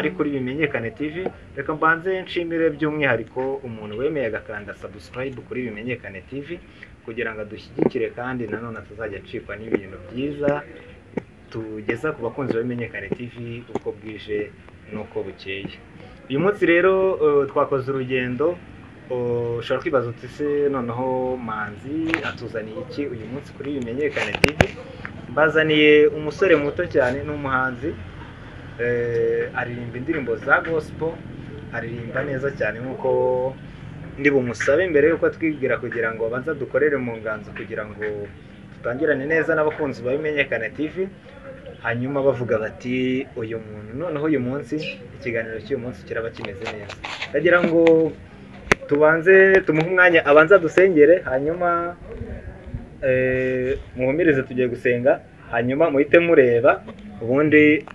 ari kuri Bimenyekane TV. Reka mbanze nshimire by'umwihariko umuntu wemeye agakanda subscribe kuri Bimenyekane TV kugira ngo adushyigikire, kandi nanone tuzajya acikwa n'ibintu byiza tugeza ku bakunzi ba Bimenyekane TV uko bwije nuko bukeye. Uyu munsi rero twakoze urugendo. Ushobora kwibaza uti se noneho Manzi atuzaniye iki uyu munsi kuri Bimenyekane TV? Mbazaniye umusore muto cyane n'umuhanzi, aririmba indirimbo za gospel, aririmba neza cyane nkuko ndi bumusabe mbere yuko twibwira, kugira ngo abanza dukorere mu nganzo kugira ngo tutangirane neza n'abakunzi ba Bimenyekane TV, hanyuma bavuga bati uyu muntu noneho uyu munsi ikiganiro cy'uyu munsi kiraba kimeze neza. Ndagira ngo tubanze tumuhe umwanya abanza dusengere, hanyuma muhumirize tugiye gusenga, hanyuma muhite mureba, ubundi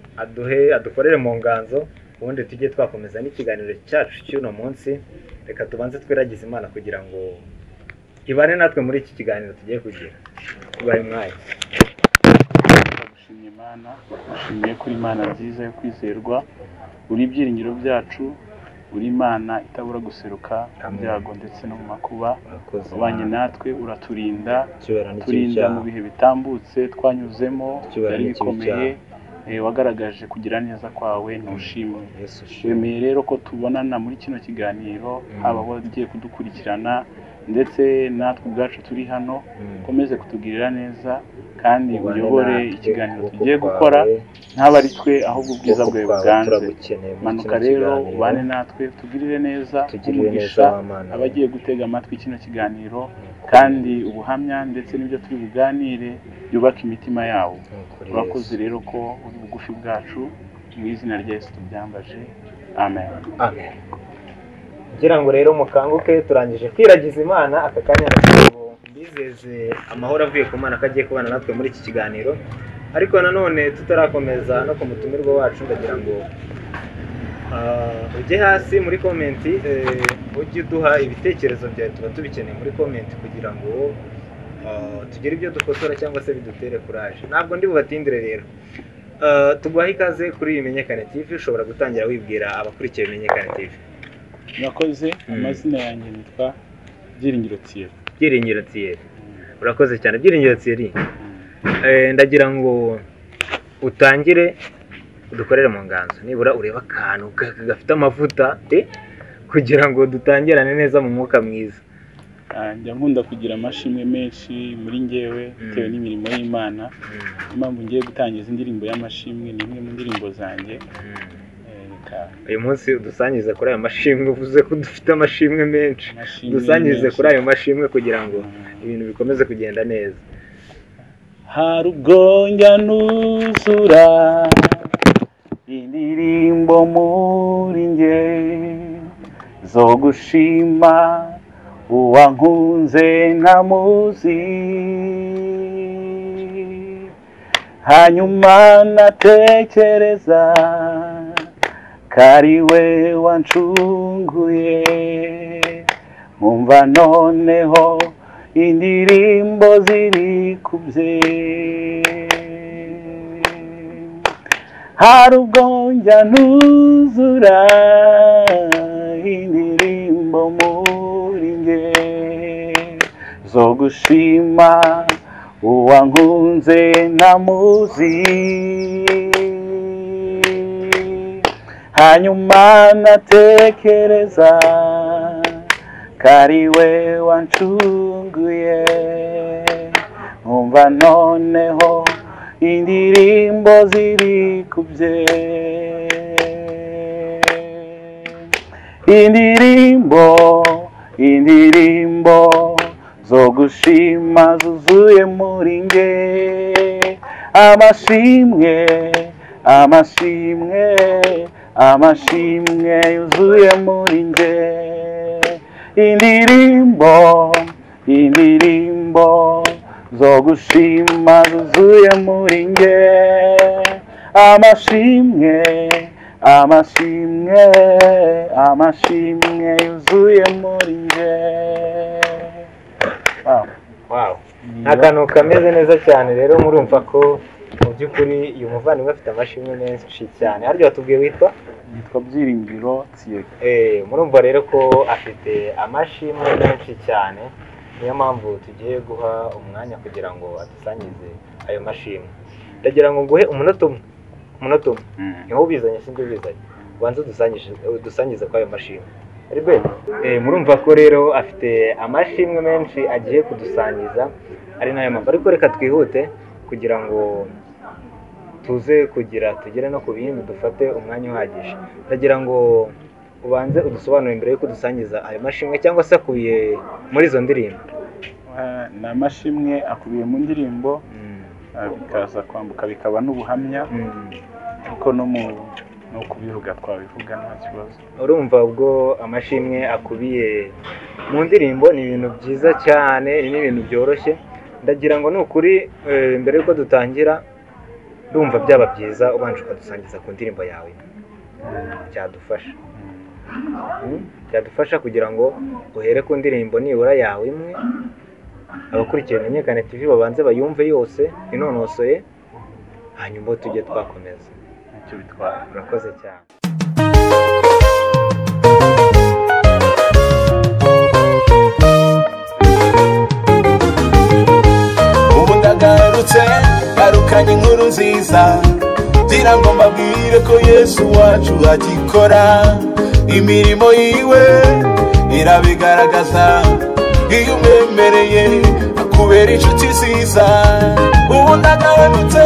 adukorere mu nganzo, ubundi tujye twakomeza n'ikiganiro cyacu cy'uno munsi. Reka tubanze twiragize Imana kugira ngo ibane natwe muri iki kiganiro tugiye kugira. Tubahe mwanya. Dushimye Imana, dushimiye kuri Imana nziza yo kwizerwa, uri ibyiringiro byacu, uri Imana itabura guseruka mu byago ndetse no mu makuba. Ubanye natwe, uraturinda, turinda mu bihe bitambutse twanyuzemo byari bikomeye. Wagaragaje kugira neza kwawe, ntushimwe. Wemeye rero ko tubonana muri kino kiganiro, haba abagiye kudukurikirana ndetse natwe ubwacu turi hano. Ukomeze kutugirira neza kandi uyobore ikiganiro tugiye gukora, ntaba ari twe ahubwo ubwiza bwawe buganze. Manuka rero ubane natwe, tugirire neza, umugisha abagiye gutega amatwi kino kiganiro, kandi ubuhamya ndetse n'ibyo turi buganire byubaka imitima yawo. Urakoze rero ko uri bugufi bwacu, mu izina rya Yesu tubyambaje, amen. Amen. Ngira ngo rero mukanguke, turangije kwiragiza Imana. Aka kanya mbizeze amahoro avuye ku Mana kagiye kubana natwe muri iki kiganiro. Ariko nanone tutarakomeza no ku mutumirwa wacu, ndagira ngo ujye hasi muri komenti, ujye uduha ibitekerezo byawe, tuba tubikeneye muri komenti kugira ngo tugire ibyo dukosora cyangwa se bidutere kuraje. Ntabwo ndi bubatindire rero. Tuguha ikaze kuri Bimenyekane TV. Ushobora gutangira wibwira abakurikiye Bimenyekane TV. Murakoze. Amazina yanjye nitwa Byiringiro Thierry. Byiringiro Thierry. Urakoze cyane Byiringiro Thierry. Ndagira ngo utangire udukorere mu nganzo, nibura ureba akantu gafite amavuta kugira ngo dutangirane neza mu mwuka mwiza. Njya nkunda kugira amashimwe menshi muri ngewe bitewe n'imirimo y'Imana. Impamvu ngiye gutangiza indirimbo y'amashimwe ni imwe mu ndirimbo zanjye. Uyu munsi udusangize kuri ayo mashimwe, uvuze ko dufite amashimwe menshi. Dusangize kuri ayo mashimwe kugira ngo ibintu bikomeze kugenda neza. Hari ubwo njya nuzura indirimbo muri nge zo gushima uwankunze ntamuzi, hanyuma natekereza ko ari we wancunguye, nkumva noneho indirimbo ziri kubye. Hari ubwo njya nuzura indirimbo muri nge zo gushima uwankunze ntamuzi, hanyuma natekereza ko ari we wancunguye, nkumva noneho indirimbo ziri kubye. Indirimbo zo gushima zuzuye muri nge, amashimwe yuzuye muri nge. Indirimbo zo gushima zuzuye muri nge, amashimwe yuzuye muri nge. Wow. Akantu kameze neza cyane rero, murumva ko mu by'ukuri uyu muvandimwe afite amashimwe menshi cyane. Harya watubwiye witwa Byiringiro Thierry. Murumva rero ko afite amashimwe menshi cyane, niyo mpamvu tugiye guha umwanya kugira ngo adusangize ayo mashimwe. Ndagira ngo nguhe umunota umwe niho ubizanye sindi ubizanye, ubanza udusangize ko ayo mashimwe. Murumva ko rero afite amashimwe menshi agiye kudusangiza, ari nayo mpamvu. Ariko reka twihute kugira ngo tugere no ku bindi, dufate umwanya uhagije. Ndagira ngo ubanze udusobanurire mbere yuko dusangiza ayo mashimwe, cyangwa se akubiye muri izo ndirimbo. Ni amashimwe akubiye mu ndirimbo, bikaza kwambuka bikaba n'ubuhamya, ariko no kubivuga twabivuga nta kibazo. Urumva ubwo amashimwe akubiye mu ndirimbo ni ibintu byiza cyane, ni ibintu byoroshye. Ndagira ngo ni ukuri mbere yuko dutangira, ndumva byaba byiza ubanje ukadusangiza ku ndirimbo yawe. Byadufasha kugira ngo uhere ku ndirimbo nibura yawe imwe, abakurikiye Menyekane TV babanze bayumve yose inonosoye, hanyuma tujye twakomeza. Nicyo bitwara. Murakoze cyane. Garukanye inkuru nziza, ngira ngo mbabwire ko Yesu wacu agikora imirimo yiwe, irabigaragaza iyo umwemereye akubera inshuti nziza. Ubu ndagarutse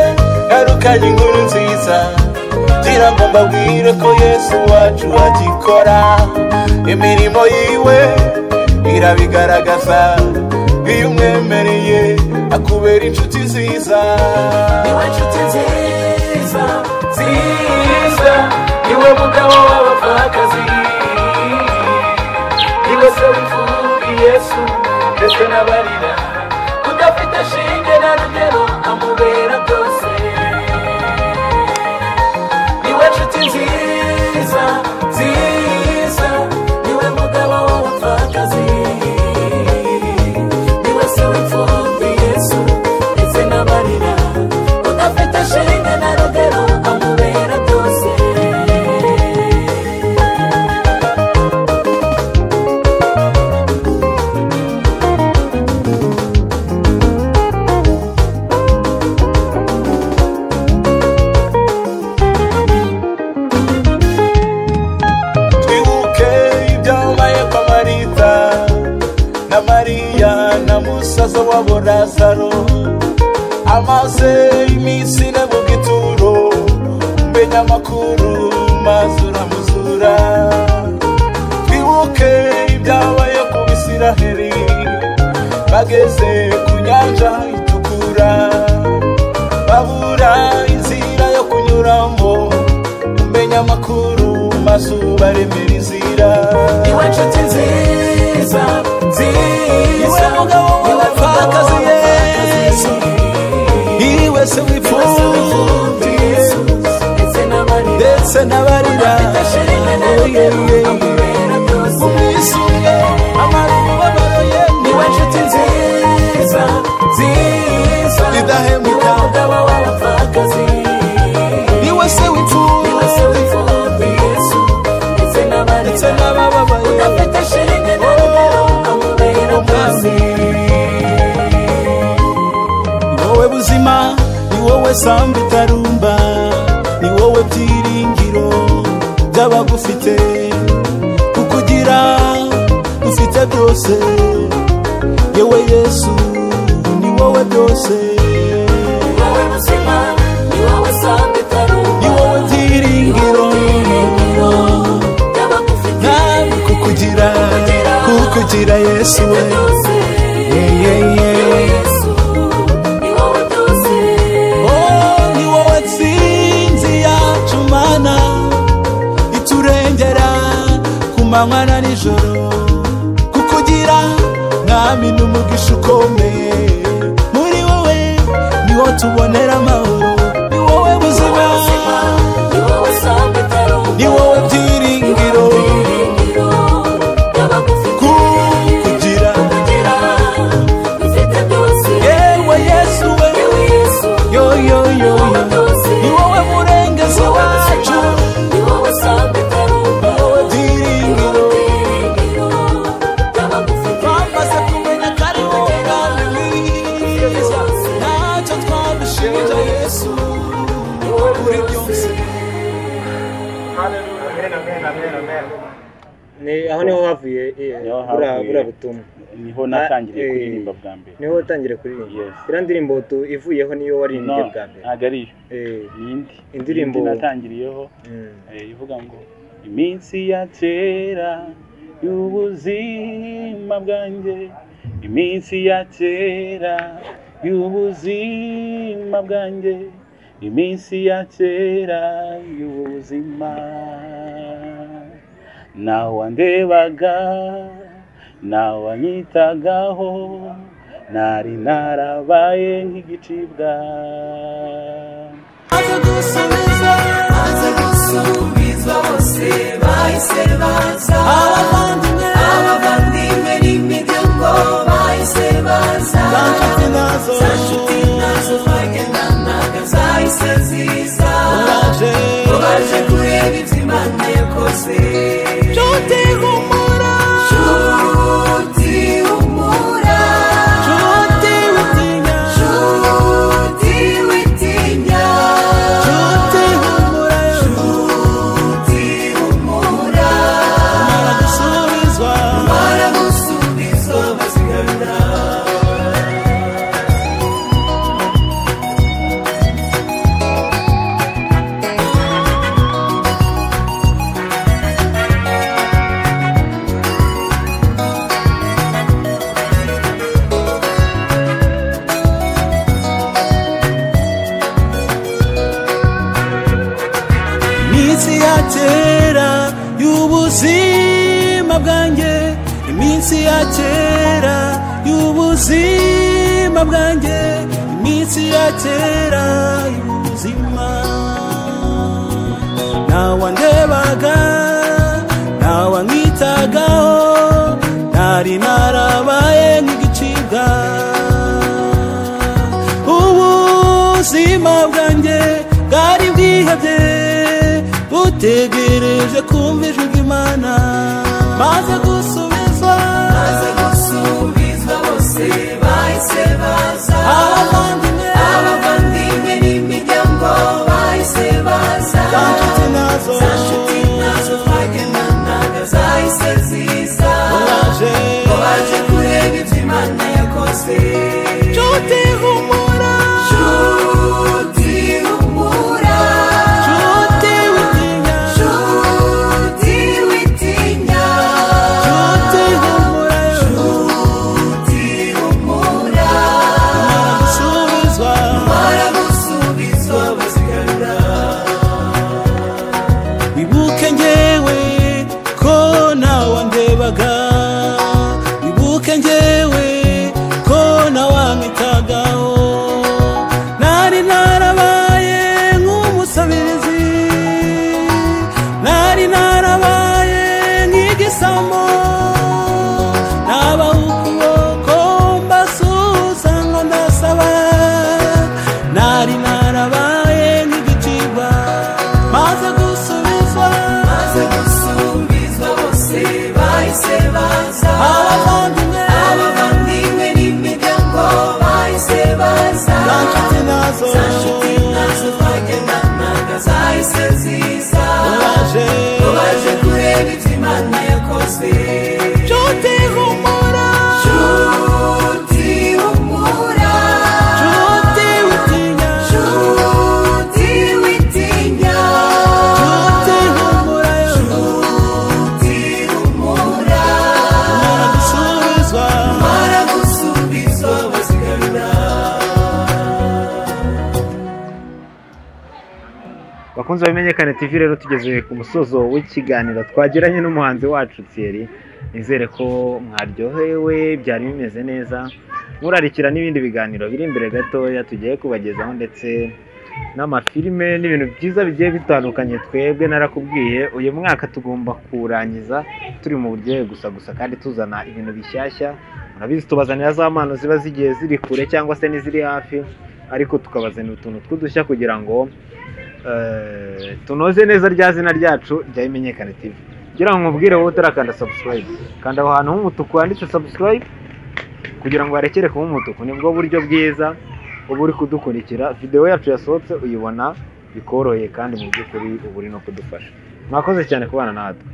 garukanye inkuru nziza, ngira ngo mbabwire ko Yesu wacu agikora imirimo yiwe, irabigaragaza iyo umwemereye akubera inshuti nziza. Niwe inshuti nziza nziza, niwe mugabo w'abapfakazi, niwe se w'imfubyi Yesu ndetse n'abarira, udafite shinge na rugero amubera byose. Niwe inshuti nziza nziza, niwe mugabo w'abapfakazi, niwe se w'imfubyi Yesu ndetse n'abarira, udafite shinge na rugero amubera byose. Twibuke ibyabaye kwa Marita na Mariya na musaza wabo Lazaro, amaze iminsi ine mu gituro, menya amakuru maze uramuzura. Twibuke ibyabaye ku Bisiraheli, bageze ku nyanja itukura, babura inzira yo kunyuramo, menya amakuru maze ubaremera inzira. Niwe inshuti nziza nziza, niwe mupfakazi Yesu, niwe se w'imfubyi ndetse n'abarira, umwisunge amababaro ye. Niwe inshuti nziza nziza, idahemuka, umugabo w'abapfakazi, niwe se w'imfubyi ndetse n'abababaye, udafite shinge na rugero amubera byose. Ni wowe buzima, ni wowe samba itarumba, ni wowe byiringiro by'abagufite, kukugira ufite byose. Yewe Yesu ni wowe byose, ni wowe buzima, ni wowe samba itarumba, ni wowe byiringiro by'abagufite, kukugira Yesu we. Ni wowe tsinzi yacu Mana, iturengera ku manywa na nijoro, kukugira mwami n'umugisha ukomeye. Muri wowe niho tubonera amahoro, ni wowe buzima, ni wowe byiringiro, kukugira yewe Yesu we, yo yo yo. Yesu kuri byose. Amen, amen, amen, amen. Aho niho havuye bura butumwa. Niho natangiriye kuririmba bwa mbere. Niho watangiriye kuririmba. Ira ndirimbo ivuyeho niyo waririmbye bwa mbere. Ntabwo ari indirimbo natangiriyeho ivuga ngo iminsi ya kera y'ubuzima bwanjye, iminsi ya kera y'ubuzima bwanjye, iminsi ya kera y'ubuzima, nawandebaga nawanyitagaho, nari narabaye nk'igicibwa, aza gusubizwa bose bahise baza, abavandimwe n'imiryango bahise baza, za nshuti nazo twagendanaga zahise ziza, baje kureba ibyo Imana yakoze. Nshuti humura, nshuti humura, nshuti witinya, nshuti witinya, nshuti humura, nshuti humura, baragusubizwa bazigarura. Iminsi ya kera y'ubuzima bwanjye, iminsi ya kera y'ubuzima bwanjye, iminsi ya kera y'ubuzima, nawandebaga nawanyitagaho, nari narabaye nk'igicibwa, ubuzima bwanjye bwari bwihebye butegereje kumva ijwi ry'Imana, maze gusubizwa bose bahise baza, abavandimwe n'imiryango bahise baza, za nshuti nazo twagendanaga zahise ziza, baje kureba ibyo Imana yakoze. Nshuti humura, nshuti humura, nshuti witinya, nshuti witinya, nshuti humura, nshuti humura, baragusubizwa bazigarura. Wibuke njyewe ko nawandebaga, wibuke njyewe ko nawanyitagaho, nari narabaye nk'umusabirizi, nari narabaye nk'igisambo, nabaha ukuboko mbasuhuza ngo ndasaba, nari narabaye nk'igicibwa, maze gusubizwa bose bahise baza, abavandimwe n'imiryango bahise baza, za nshuti nazo twagendanaga zahise ziza, baje kureba ibyo Imana yakoze. Nshuti humura, nshuti humura, nshuti witinya, nshuti witinya, nshuti humura, nshuti humura, baragusubizwa bazigarura. Bakunze bamenyekane TV, rero tugeze ku musozo w'ikiganiro twagiranye n'umuhanzi wacu Thierry. Nizere ko mwaryohewe, byari bimeze neza, murarikira n'ibindi biganiro biri imbere gatoya tugiye kubagezaho, ndetse n'amafilime n'ibintu byiza bigiye bitandukanye. Twebwe narakubwiye uyu mwaka tugomba kurangiza turi mu buryohe gusa kandi tuzana ibintu bishyashya. Murabizi tubazanira za mpano ziba zigiye ziri kure cyangwa se n'iziri hafi, ariko tukabazanira utuntu tw'udushya kugira ngo tunoze neza rya zina ryacu rya Imenyekane TV. Kugira ngo nkubwire wowe utarakanda subscribe, kanda aho hantu h'umutuku handitse subscribe kugira ngo barekere kuba umutuku. Nibwo buryo bwiza uba uri kudukurikira, video yacu yasohotse uyibona bikoroheye kandi mu by'ukuri uba uri no kudufasha. Mwakoze cyane kubana natwe.